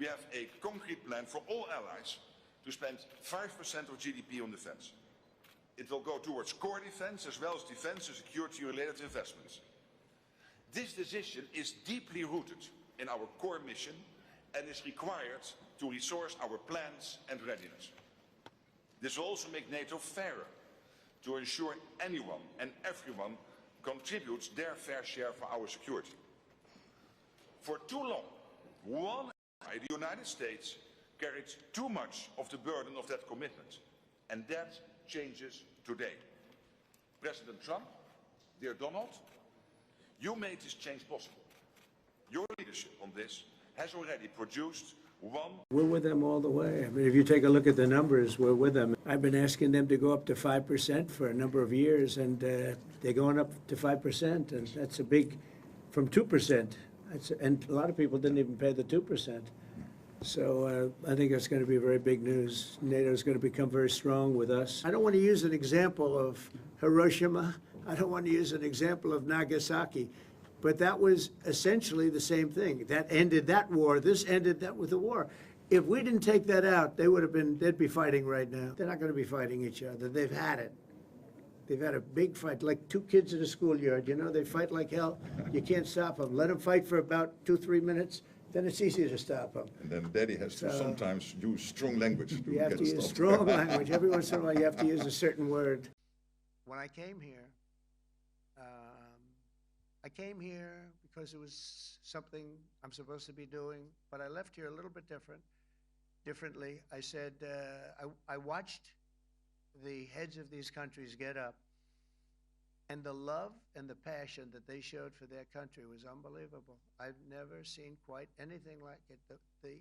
We have a concrete plan for all allies to spend 5% of GDP on defense. It will go towards core defense as well as defense and security-related investments. This decision is deeply rooted in our core mission and is required to resource our plans and readiness. This will also make NATO fairer, to ensure anyone and everyone contributes their fair share for our security. For too long, one ally, the United States, carried too much of the burden of that commitment, and that changes today. President Trump, dear Donald, you made this change possible. Your leadership on this has already produced one. We're with them all the way. I mean, if you take a look at the numbers, we're with them. I've been asking them to go up to 5% for a number of years, and they're going up to 5%, and that's a big, from 2%. And a lot of people didn't even pay the 2%. So I think that's going to be very big news. NATO is going to become very strong with us. I don't want to use an example of Hiroshima. I don't want to use an example of Nagasaki. But that was essentially the same thing. That ended that war. This ended that with the war. If we didn't take that out, they'd be fighting right now. They're not going to be fighting each other. They've had it. They've had a big fight, like two kids in a schoolyard. You know, they fight like hell. You can't stop them. Let them fight for about 2-3 minutes. Then it's easy to stop them. And then Daddy has to sometimes use strong language. You have to use strong language. Every once in a while, you have to use a certain word. When I came here because it was something I'm supposed to be doing, but I left here a little bit differently. I said, I watched the heads of these countries get up, and the love and the passion that they showed for their country was unbelievable. I've never seen quite anything like it. They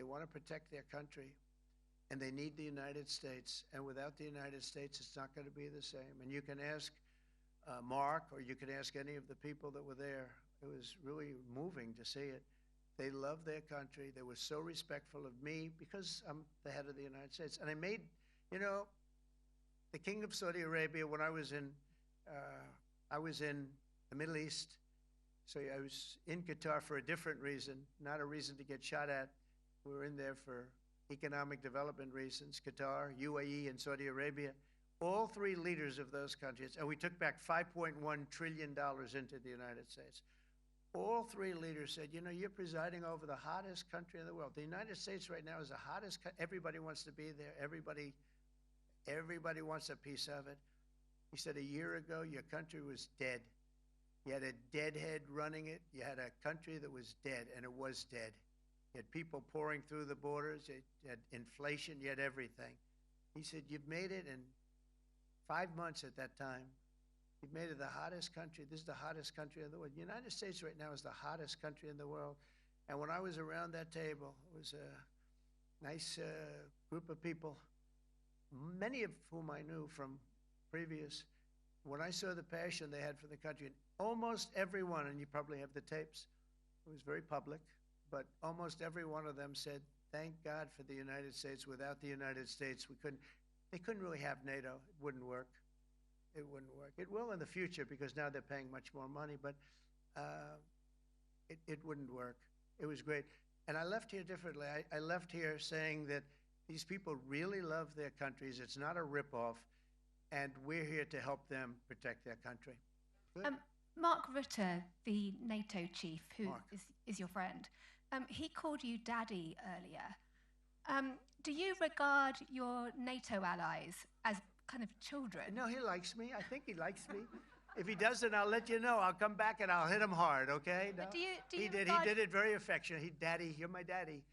want to protect their country, and they need the United States. And without the United States, it's not going to be the same. And you can ask Mark, or you can ask any of the people that were there. It was really moving to see it. They loved their country. They were so respectful of me because I'm the head of the United States. And I made, you know, the King of Saudi Arabia, when I was in the Middle East, so I was in Qatar for a different reason, not a reason to get shot at. We were in there for economic development reasons, Qatar, UAE, and Saudi Arabia. All three leaders of those countries, and we took back $5.1 trillion into the United States. All three leaders said, you know, you're presiding over the hottest country in the world. The United States right now is the hottest country. Everybody wants to be there. Everybody wants a piece of it. He said, a year ago, your country was dead. You had a deadhead running it. You had a country that was dead, and it was dead. You had people pouring through the borders. You had inflation. You had everything. He said, you've made it in 5 months at that time. You've made it the hottest country. This is the hottest country in the world. The United States right now is the hottest country in the world. And when I was around that table, it was a nice group of people, many of whom I knew from previous. When I saw the passion they had for the country, and almost everyone, and you probably have the tapes, it was very public, but almost every one of them said, thank God for the United States. Without the United States, they couldn't really have NATO. It wouldn't work. It wouldn't work. It will in the future because now they're paying much more money, but it wouldn't work. It was great. And I left here differently. I left here saying that these people really love their countries. It's not a ripoff, and we're here to help them protect their country. Mark Rutte, the NATO chief, who is your friend, he called you daddy earlier. Do you regard your NATO allies as kind of children? No, he likes me. I think he likes me. If he doesn't, I'll let you know. I'll come back and I'll hit him hard, okay? No? He did it very affectionate. Daddy, you're my daddy.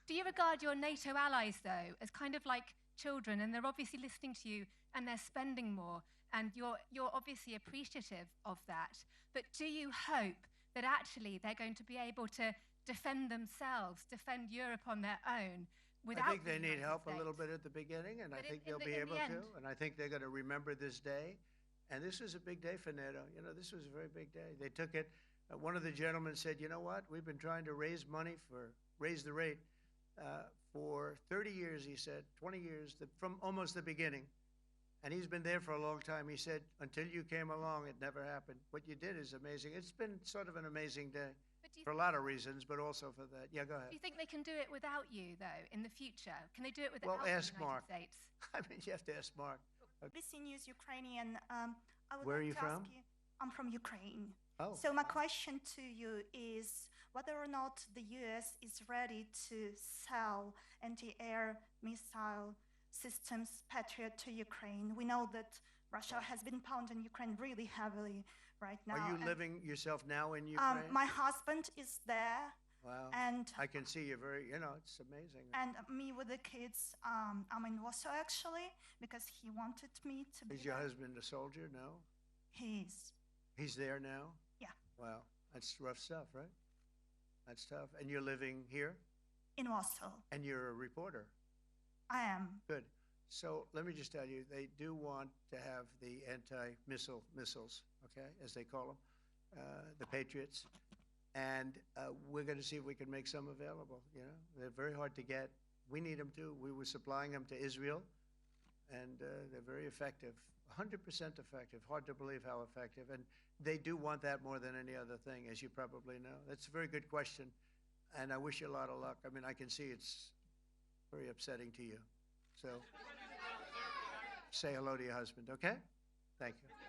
Do you regard your NATO allies, though, as kind of like children, and they're obviously listening to you and they're spending more, and you're obviously appreciative of that, but do you hope that actually they're going to be able to defend themselves, defend Europe on their own? I think they need help a little bit at the beginning, and I think they'll be able to, and I think they're going to remember this day. And this was a big day for NATO. You know, this was a very big day. They took it. One of the gentlemen said, you know what? We've been trying to raise the rate for 30 years, he said, 20 years, from almost the beginning. And he's been there for a long time. He said, until you came along, it never happened. What you did is amazing. It's been sort of an amazing day. But do you, for a lot of reasons, but also for that. Yeah, go do ahead. you think they can do it without you, though, in the future? Can they do it Well, without the ask United Mark. States? I mean, you have to ask Mark. BBC News Ukrainian. I would Where are like you to from? ask you. I'm from Ukraine. Oh, So my question to you is whether or not the U.S. is ready to sell anti-air missile systems Patriot to Ukraine. We know that Russia has been pounding Ukraine really heavily right now. are you and, living yourself now in Ukraine? my husband is there, Wow. and I can see you're very, it's amazing. and me with the kids. I'm in Warsaw actually because he wanted me to be Is your there. husband a soldier? No? He is. He's there now? Yeah. Wow. That's rough stuff, right? That's tough. And you're living here? In Warsaw. And you're a reporter? I am. Good. So let me just tell you, they do want to have the missiles, okay, as they call them, the Patriots. And we're going to see if we can make some available, They're very hard to get. We need them too. We were supplying them to Israel, and they're very effective, 100% effective. Hard to believe how effective. And they do want that more than any other thing, as you probably know. That's a very good question, and I wish you a lot of luck. I mean, I can see it's very upsetting to you. So say hello to your husband, okay? Thank you.